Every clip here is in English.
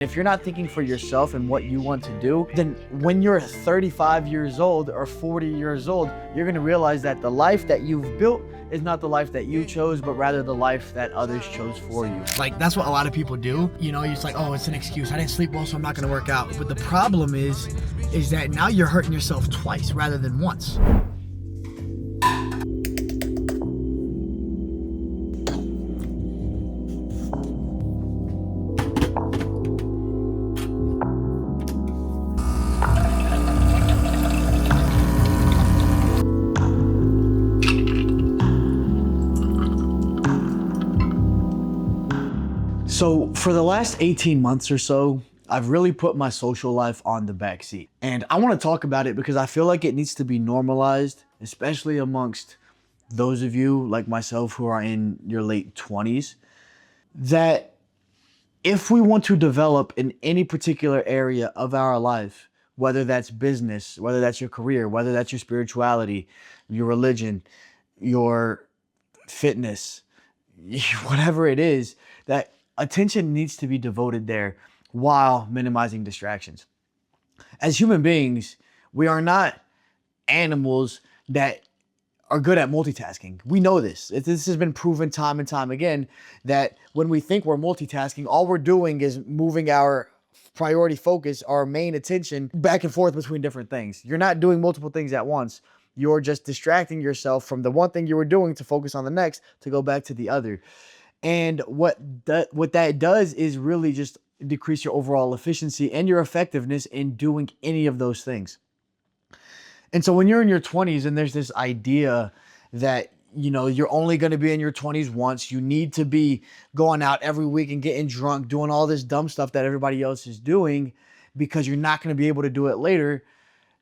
If you're not thinking for yourself and what you want to do, then when you're 35 years old or 40 years old, you're gonna realize that the life that you've built is not the life that you chose, but rather the life that others chose for you. Like, that's what a lot of people do. You know, it's like, oh, it's an excuse. I didn't sleep well, so I'm not gonna work out. But the problem is that now you're hurting yourself twice rather than once. So for the last 18 months or so, I've really put my social life on the back seat. And I want to talk about it because I feel like it needs to be normalized, especially amongst those of you like myself who are in your late 20s, that if we want to develop in any particular area of our life, whether that's business, whether that's your career, whether that's your spirituality, your religion, your fitness, whatever it is, that attention needs to be devoted there while minimizing distractions. As human beings, we are not animals that are good at multitasking. We know this. This has been proven time and time again that when we think we're multitasking, all we're doing is moving our priority focus, our main attention back and forth between different things. You're not doing multiple things at once. You're just distracting yourself from the one thing you were doing to focus on the next to go back to the other. And what that does is really just decrease your overall efficiency and your effectiveness in doing any of those things. And so when you're in your 20s and there's this idea that, you know, you're only going to be in your 20s once, you need to be going out every week and getting drunk, doing all this dumb stuff that everybody else is doing because you're not going to be able to do it later.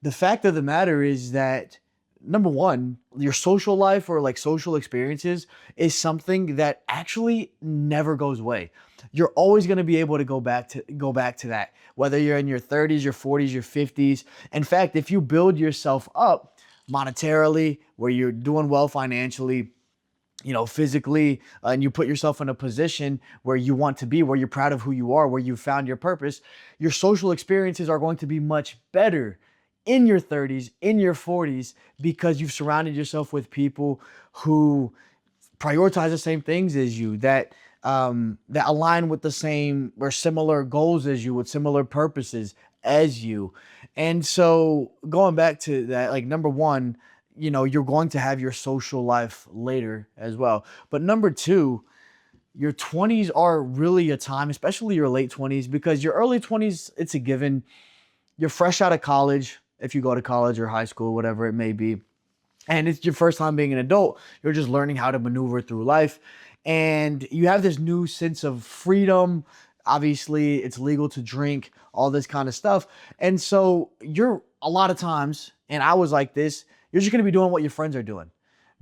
The fact of the matter is that, number one, your social life or like social experiences is something that actually never goes away. You're always going to be able to go back to that, whether you're in your 30s, your 40s, your 50s. In fact, if you build yourself up monetarily, where you're doing well financially, you know, physically, and you put yourself in a position where you want to be, where you're proud of who you are, where you found your purpose, your social experiences are going to be much better in your 30s, in your 40s, because you've surrounded yourself with people who prioritize the same things as you, that align with the same or similar goals as you, with similar purposes as you. And so going back to that, like, number one, you know, you're going to have your social life later as well. But number two, your 20s are really a time, especially your late 20s, because your early 20s, it's a given. You're fresh out of college. If you go to college or high school, whatever it may be, and it's your first time being an adult, you're just learning how to maneuver through life. And you have this new sense of freedom. Obviously, it's legal to drink, all this kind of stuff. And so you're, a lot of times, and I was like this, you're just going to be doing what your friends are doing.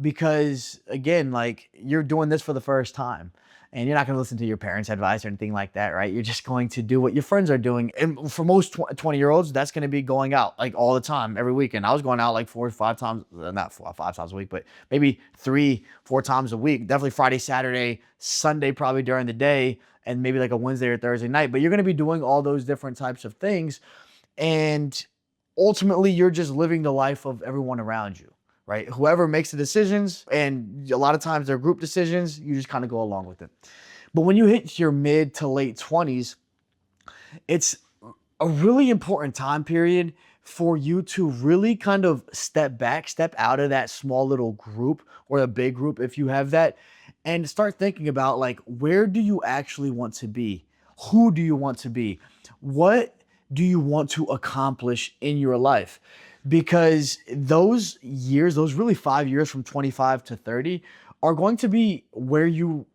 Because again, like, you're doing this for the first time. And you're not going to listen to your parents' advice or anything like that, right? You're just going to do what your friends are doing. And for most 20-year-olds, that's going to be going out like all the time, every weekend. I was going out like 4 or 5 times, not 5 times a week, but maybe 3, 4 times a week. Definitely Friday, Saturday, Sunday, probably during the day, and maybe like a Wednesday or Thursday night. But you're going to be doing all those different types of things. And ultimately, you're just living the life of everyone around you, right? Whoever makes the decisions, and a lot of times they're group decisions, you just kind of go along with it. But when you hit your mid to late 20s, it's a really important time period for you to really kind of step back, step out of that small little group or a big group if you have that, and start thinking about, like, where do you actually want to be? Who do you want to be? What do you want to accomplish in your life? Because those years, those really 5 years from 25 to 30 are going to be where you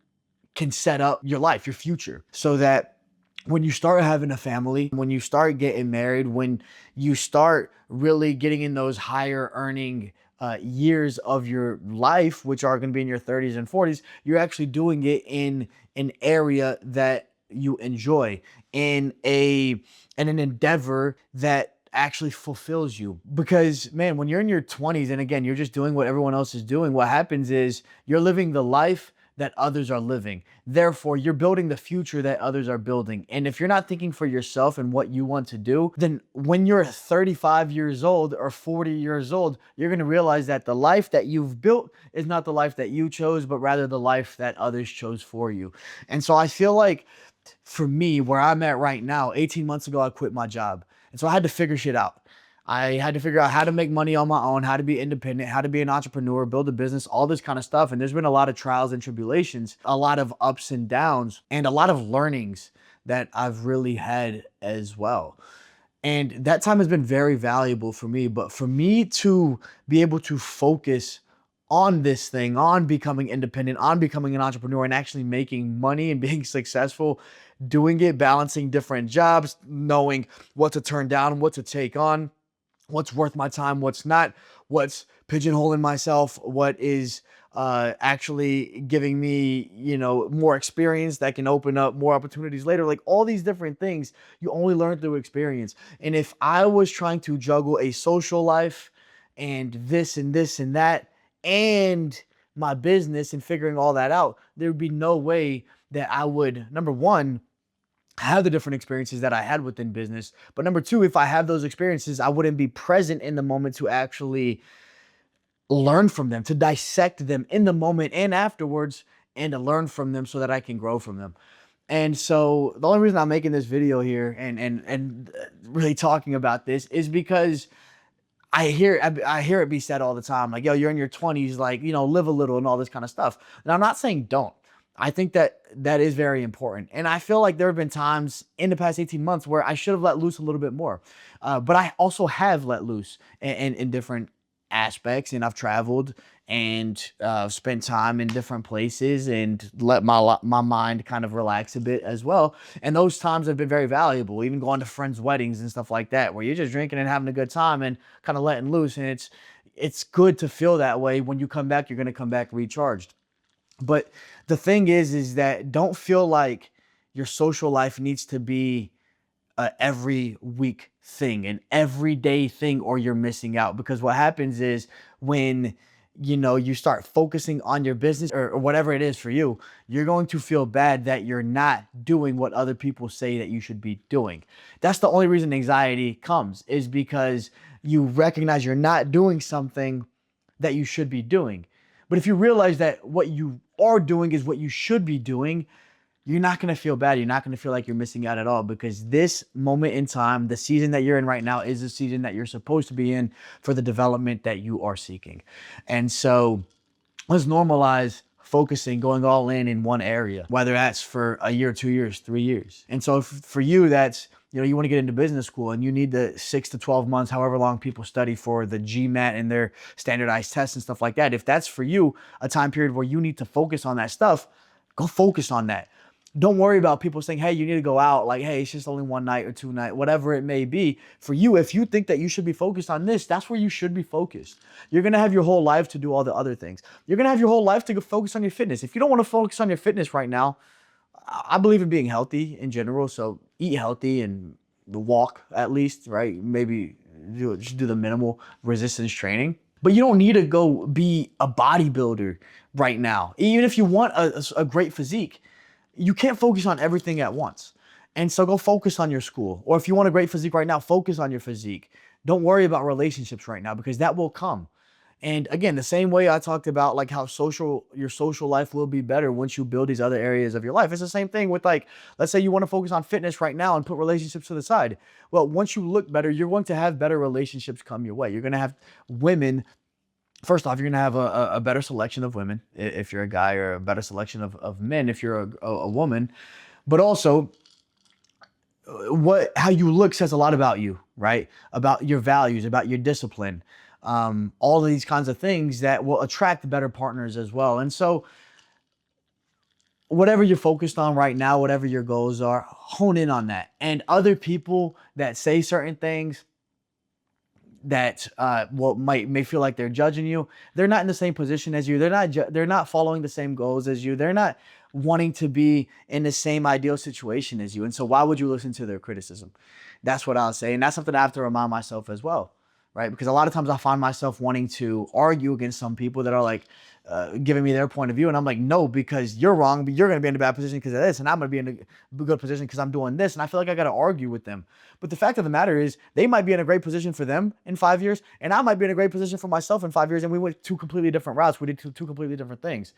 can set up your life, your future, so that when you start having a family, when you start getting married, when you start really getting in those higher earning years of your life, which are going to be in your 30s and 40s, you're actually doing it in an area that you enjoy, in an endeavor that actually fulfills you. Because, man, when you're in your 20s and again, you're just doing what everyone else is doing, what happens is you're living the life that others are living. Therefore, you're building the future that others are building. And if you're not thinking for yourself and what you want to do, then when you're 35 years old or 40 years old, you're going to realize that the life that you've built is not the life that you chose, but rather the life that others chose for you. And so I feel like for me, where I'm at right now, 18 months ago, I quit my job. And so I had to figure shit out. I had to figure out how to make money on my own, how to be independent, how to be an entrepreneur, build a business, all this kind of stuff. And there's been a lot of trials and tribulations, a lot of ups and downs, and a lot of learnings that I've really had as well. And that time has been very valuable for me. But for me to be able to focus on this thing, on becoming independent, on becoming an entrepreneur and actually making money and being successful, doing it, balancing different jobs, knowing what to turn down, what to take on, what's worth my time, what's not, what's pigeonholing myself, what is actually giving me, more experience that can open up more opportunities later. Like all these different things, you only learn through experience. And if I was trying to juggle a social life and this and this and that, and my business and figuring all that out, there would be no way that I would, number one, have the different experiences that I had within business. But number two, if I have those experiences, I wouldn't be present in the moment to actually learn from them, to dissect them in the moment and afterwards, and to learn from them so that I can grow from them. And so the only reason I'm making this video here and really talking about this is because I hear it be said all the time, like, yo, you're in your 20s, like, live a little and all this kind of stuff. And I'm not saying don't. I think that is very important. And I feel like there have been times in the past 18 months where I should have let loose a little bit more. But I also have let loose in different aspects, and I've traveled and spent time in different places and let my mind kind of relax a bit as well. And those times have been very valuable, even going to friends' weddings and stuff like that, where you're just drinking and having a good time and kind of letting loose. And it's good to feel that way. When you come back, you're going to come back recharged. But the thing is that don't feel like your social life needs to be a every week thing, an everyday thing, or you're missing out. Because what happens is when you start focusing on your business or whatever it is for you, you're going to feel bad that you're not doing what other people say that you should be doing. That's the only reason anxiety comes, is because you recognize you're not doing something that you should be doing. But if you realize that what you are doing is what you should be doing, you're not going to feel bad. You're not going to feel like you're missing out at all, because this moment in time, the season that you're in right now, is the season that you're supposed to be in for the development that you are seeking. And so let's normalize focusing, going all in one area, whether that's for a year, 2 years, 3 years. And so for you, that's, you want to get into business school and you need the 6 to 12 months, however long people study for the GMAT and their standardized tests and stuff like that. If that's for you, a time period where you need to focus on that stuff, go focus on that. Don't worry about people saying, hey, you need to go out. Like, hey, it's just only one night or 2 nights, whatever it may be. For you, if you think that you should be focused on this, that's where you should be focused. You're going to have your whole life to do all the other things. You're going to have your whole life to go focus on your fitness. If you don't want to focus on your fitness right now, I believe in being healthy in general. So eat healthy and walk at least, right? Maybe just do the minimal resistance training. But you don't need to go be a bodybuilder right now. Even if you want a great physique, you can't focus on everything at once. And so go focus on your school. Or if you want a great physique right now, focus on your physique. Don't worry about relationships right now, because that will come. And again, the same way I talked about like how your social life will be better once you build these other areas of your life. It's the same thing with, like, let's say you want to focus on fitness right now and put relationships to the side. Well, once you look better, you're going to have better relationships come your way. You're going to have women. First off, you're going to have a better selection of women if you're a guy, or a better selection of men if you're a woman. But also, how you look says a lot about you, right? About your values, about your discipline. All of these kinds of things that will attract better partners as well. And so whatever you're focused on right now, whatever your goals are, hone in on that. And other people that say certain things that may feel like they're judging you, they're not in the same position as you. They're not following the same goals as you. They're not wanting to be in the same ideal situation as you. And so why would you listen to their criticism? That's what I'll say. And that's something I have to remind myself as well. right? Because a lot of times I find myself wanting to argue against some people that are like giving me their point of view. And I'm like, no, because you're wrong, but you're going to be in a bad position because of this. And I'm going to be in a good position because I'm doing this. And I feel like I got to argue with them. But the fact of the matter is they might be in a great position for them in 5 years. And I might be in a great position for myself in 5 years. And we went two completely different routes. We did two completely different things.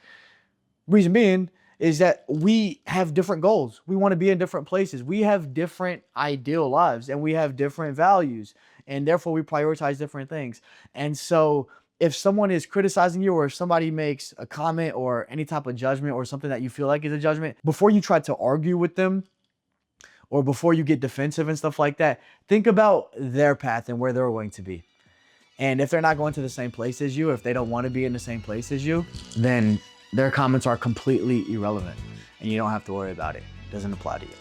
Reason being is that we have different goals. We want to be in different places. We have different ideal lives and we have different values. And therefore we prioritize different things. And so if someone is criticizing you or if somebody makes a comment or any type of judgment or something that you feel like is a judgment, before you try to argue with them or before you get defensive and stuff like that, think about their path and where they're going to be. And if they're not going to the same place as you, if they don't want to be in the same place as you, then their comments are completely irrelevant and you don't have to worry about it. It doesn't apply to you.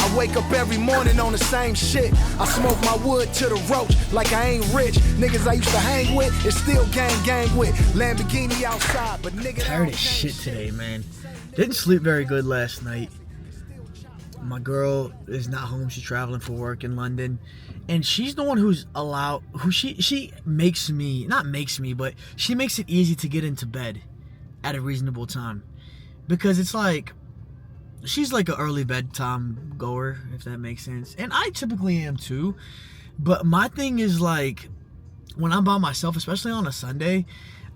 I wake up every morning on the same shit. I smoke my wood to the roach like I ain't rich. Niggas I used to hang with is still gang with. Lamborghini outside, but nigga Tired as shit today, man. Didn't sleep very good last night. My girl is not home. She's traveling for work in London. And she's the one who's she makes me, not makes me, but she makes it easy to get into bed at a reasonable time. Because it's like, she's like an early bedtime goer, if that makes sense. And I typically am too. But my thing is like, when I'm by myself, especially on a Sunday,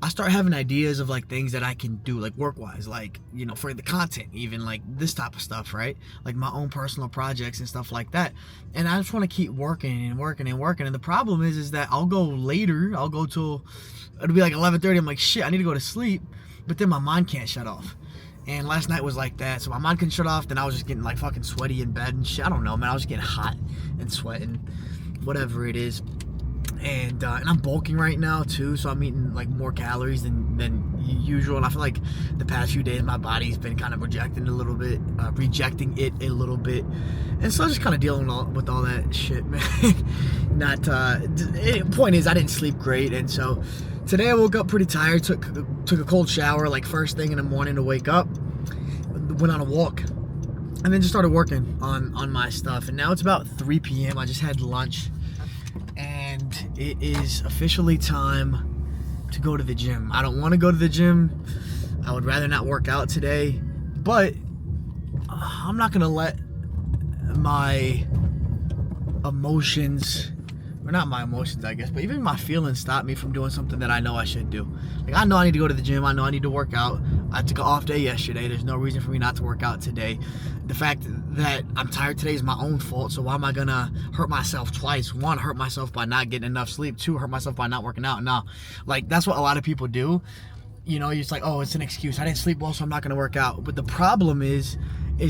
I start having ideas of like things that I can do, like work-wise, like, you know, for the content, even like this type of stuff, right? Like my own personal projects and stuff like that. And I just want to keep working and working and working. And the problem is that I'll go later. I'll go till, it'll be like 11:30. I'm like, shit, I need to go to sleep. But then my mind can't shut off. And last night was like that. So my mind couldn't shut off. Then I was just getting like fucking sweaty in bed and shit. I don't know, man. I was just getting hot and sweating, whatever it is. And I'm bulking right now too, so I'm eating like more calories than usual. And I feel like the past few days my body's been kind of rejecting it a little bit. And so I'm just kind of dealing with all that shit, man. Point is, I didn't sleep great, and so today I woke up pretty tired. Took a cold shower like first thing in the morning to wake up. Went on a walk, and then just started working on my stuff. And now it's about 3 p.m. I just had lunch. And it is officially time to go to the gym. I don't want to go to the gym. I would rather not work out today. But I'm not going to let my emotions, or not my emotions, I guess, but even my feelings stop me from doing something that I know I should do. Like, I know I need to go to the gym. I know I need to work out. I took an off day yesterday. There's no reason for me not to work out today. The fact that I'm tired today is my own fault, so why am I gonna hurt myself twice? One, hurt myself by not getting enough sleep. Two, hurt myself by not working out. No, like, that's what a lot of people do. You know, it's like, oh, it's an excuse. I didn't sleep well, so I'm not gonna work out. But the problem is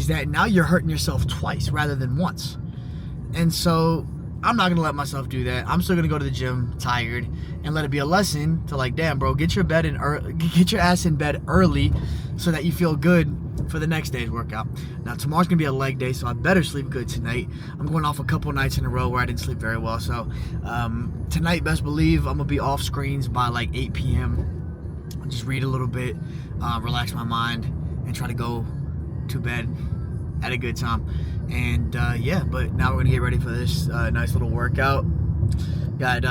that now you're hurting yourself twice rather than once. And so I'm not gonna let myself do that. I'm still gonna go to the gym tired and let it be a lesson to like, damn, bro, get your ass in bed early so that you feel good for the next day's workout. Now tomorrow's gonna be a leg day, so I better sleep good tonight. I'm going off a couple nights in a row where I didn't sleep very well. So tonight, best believe I'm gonna be off screens by like 8 p.m. I'll just read a little bit, relax my mind, and try to go to bed at a good time. And yeah, but now we're gonna get ready for this nice little workout. Got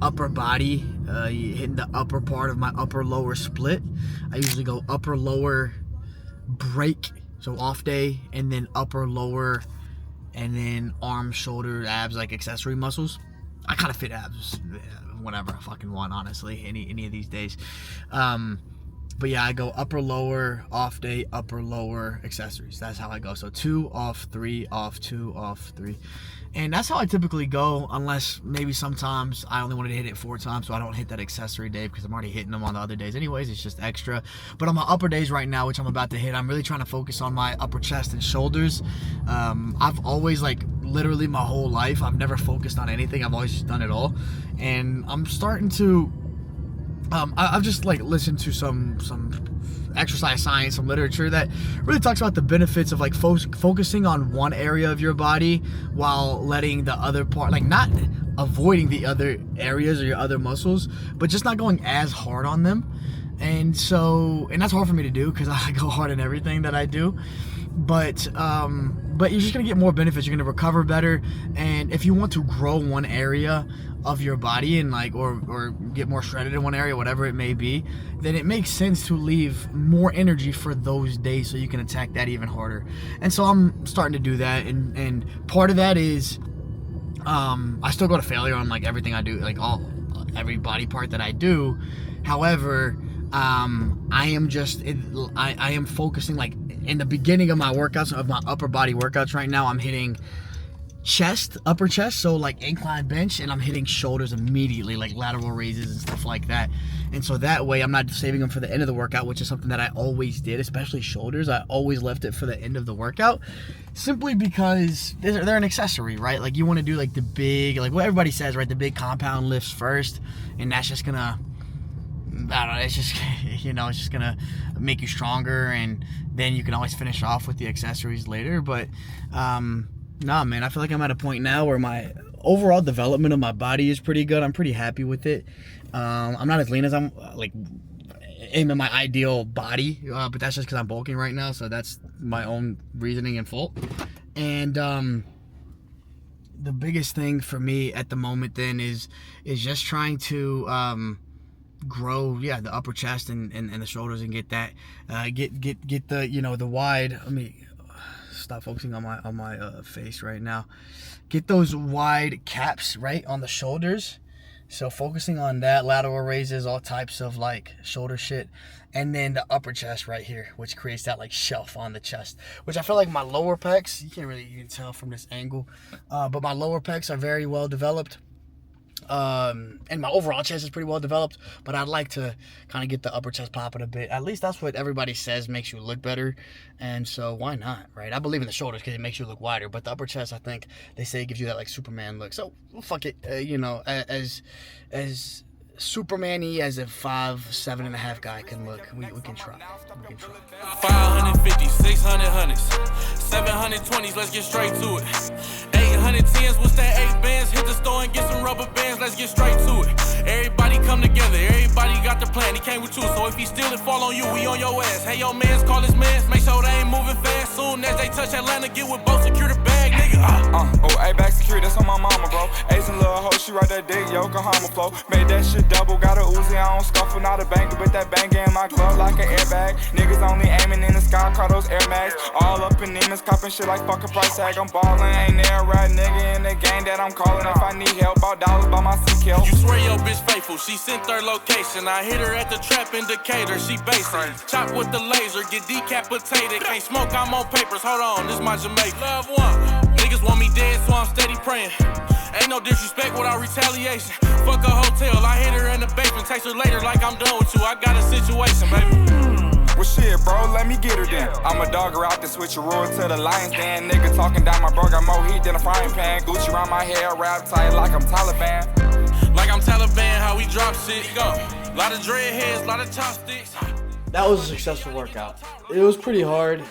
upper body, hitting the upper part of my upper lower split. I usually go upper lower break, so off day, and then upper lower, and then arm, shoulder, abs, like accessory muscles. I kind of fit abs whenever I fucking want, honestly, any of these days. But yeah, I go upper, lower, off day, upper, lower, accessories. That's how I go. So 2 off, 3 off, 2 off, 3. And that's how I typically go, unless maybe sometimes I only wanted to hit it 4 times, so I don't hit that accessory day because I'm already hitting them on the other days anyways. It's just extra. But on my upper days right now, which I'm about to hit, I'm really trying to focus on my upper chest and shoulders. I've always, like, literally my whole life, I've never focused on anything. I've always just done it all. And I'm starting to I've just like listened to some exercise science, some literature that really talks about the benefits of like focusing on one area of your body while letting the other part, like not avoiding the other areas or your other muscles, but just not going as hard on them. And that's hard for me to do because I go hard in everything that I do. but you're just gonna get more benefits. You're gonna recover better, and if you want to grow one area of your body and like or get more shredded in one area, whatever it may be, then it makes sense to leave more energy for those days so you can attack that even harder. And so I'm starting to do that, and part of that is I still go to failure on like everything I do, like every body part that I do. However, I am focusing, like in the beginning of my workouts, of my upper body workouts right now, I'm hitting upper chest, so like incline bench, and I'm hitting shoulders immediately, like lateral raises and stuff like that. And so that way I'm not saving them for the end of the workout, which is something that I always did, especially shoulders. I always left it for the end of the workout, simply because they're an accessory, right? Like you want to do like the big, like what everybody says, right? The big compound lifts first, and that's just gonna, I don't know, it's just, it's just gonna make you stronger, and then you can always finish off with the accessories later. But nah, man, I feel like I'm at a point now where my overall development of my body is pretty good. I'm pretty happy with it. I'm not as lean as I'm in my ideal body, but that's just because I'm bulking right now, so that's my own reasoning and fault. And the biggest thing for me at the moment then is just trying to grow the upper chest and the shoulders, and get that get the the wide. Let me stop focusing on my face right now. Get those wide caps right on the shoulders. So focusing on that, lateral raises, all types of like shoulder shit, and then the upper chest right here, which creates that like shelf on the chest, which I feel like my lower pecs, you can tell from this angle, but my lower pecs are very well developed. And my overall chest is pretty well developed, but I'd like to kind of get the upper chest popping a bit. At least that's what everybody says makes you look better, and so why not, right? I believe in the shoulders because it makes you look wider, but the upper chest, I think they say it gives you that like Superman look. So fuck it, as Superman-y as a 5'7.5" guy can look, we can try. 550, 600 hundreds, 720s, let's get straight to it. 810s, what's that 8 bands? Hit the store and get some rubber bands, let's get straight to it. Everybody come together, everybody got the plan, he came with you, so if he steal it, fall on you, we on your ass. Hey, yo, mans, call his mans, make sure they ain't moving fast. Soon as they touch Atlanta, get with both, secure the bag, nigga. Back security, that's on my mama, bro. Ace and little hoe, she right that dick, Yokohama flow. Made that shit double, got a Uzi, I don't scuffle, not a banger, but that bang in my glove like an airbag. Niggas only aiming in the sky, call those Air Max. All up in demons, copping shit like fuck a price tag. I'm ballin', ain't there a right nigga in the game that I'm calling. If I need help, about dollars by my CKL. You swear your bitch faithful, she sent her location. I hit her at the trap indicator, she basic. Chop with the laser, get decapitated. Can't smoke, I'm on papers, hold on, this my Jamaica. Love one, niggas want me dead, so I'm steady praying. Ain't no disrespect without retaliation. Fuck a hotel, I hit her in the basement. Text her later like I'm done with you, I got a situation, baby. Well shit, bro, let me get her then. I'm a dogger out the switcheroo to the Lions Den. Nigga talking down my bro, got more heat than a frying pan. Gucci around my hair, wrapped tight like I'm Taliban. Like I'm Taliban, how we drop shit, go. Lot of dreadheads, lot of chopsticks. That was a successful workout. It was pretty hard.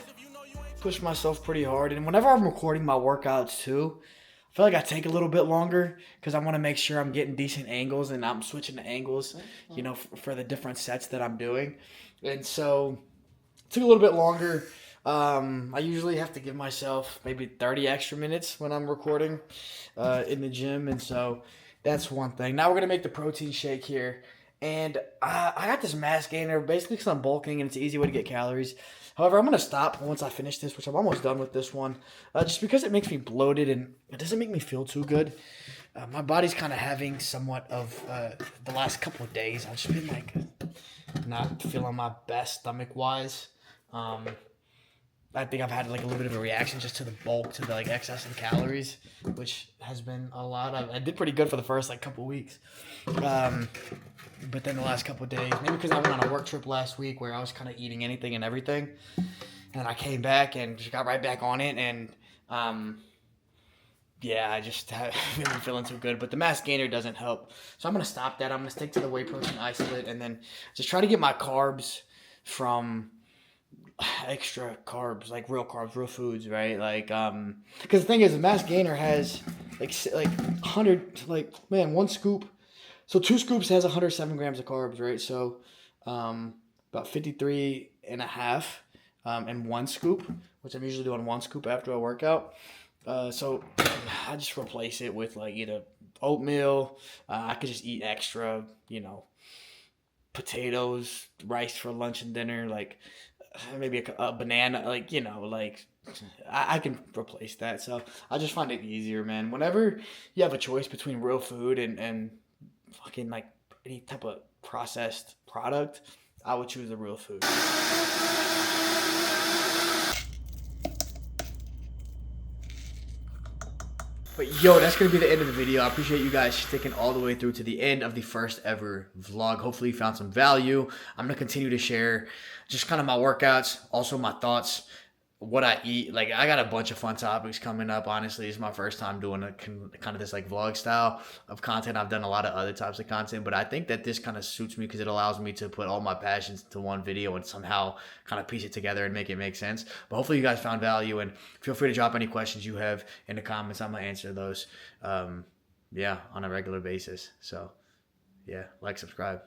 Pushed myself pretty hard, and whenever I'm recording my workouts too, I feel like I take a little bit longer because I want to make sure I'm getting decent angles and I'm switching the angles, for the different sets that I'm doing. And so it took a little bit longer. I usually have to give myself maybe 30 extra minutes when I'm recording in the gym. And so that's one thing. Now we're going to make the protein shake here. And I got this mass gainer basically because I'm bulking and it's an easy way to get calories. However, I'm going to stop once I finish this, which I'm almost done with this one, just because it makes me bloated and it doesn't make me feel too good. My body's kind of having somewhat of the last couple of days. I've just been like not feeling my best stomach-wise. I think I've had like a little bit of a reaction just to the bulk, to the like excess in calories, which has been a lot. I did pretty good for the first like couple weeks. But then the last couple of days, maybe because I went on a work trip last week where I was kind of eating anything and everything. And I came back and just got right back on it. And I just haven't been feeling too good. But the mass gainer doesn't help. So I'm going to stop that. I'm going to stick to the whey protein isolate and then just try to get my carbs from extra carbs, like real carbs, real foods, right? Like, because the thing is, the mass gainer has like 100, one scoop. So 2 scoops has 107 grams of carbs, right? So about 53 and a half and 1 scoop, which I'm usually doing 1 scoop after a workout. So I just replace it with like either oatmeal. I could just eat extra, potatoes, rice for lunch and dinner, like maybe a banana, like, like I can replace that. So I just find it easier, man. Whenever you have a choice between real food and fucking like any type of processed product, I would choose the real food. But yo, that's going to be the end of the video. I appreciate you guys sticking all the way through to the end of the first ever vlog. Hopefully you found some value. I'm going to continue to share just kind of my workouts, also my thoughts, what I eat. Like, I got a bunch of fun topics coming up. Honestly, it's my first time doing a kind of this like vlog style of content. I've done a lot of other types of content, but I think that this kind of suits me because it allows me to put all my passions into one video and somehow kind of piece it together and make it make sense. But hopefully you guys found value, and feel free to drop any questions you have in the comments. I'm gonna answer those on a regular basis. So yeah, like, subscribe.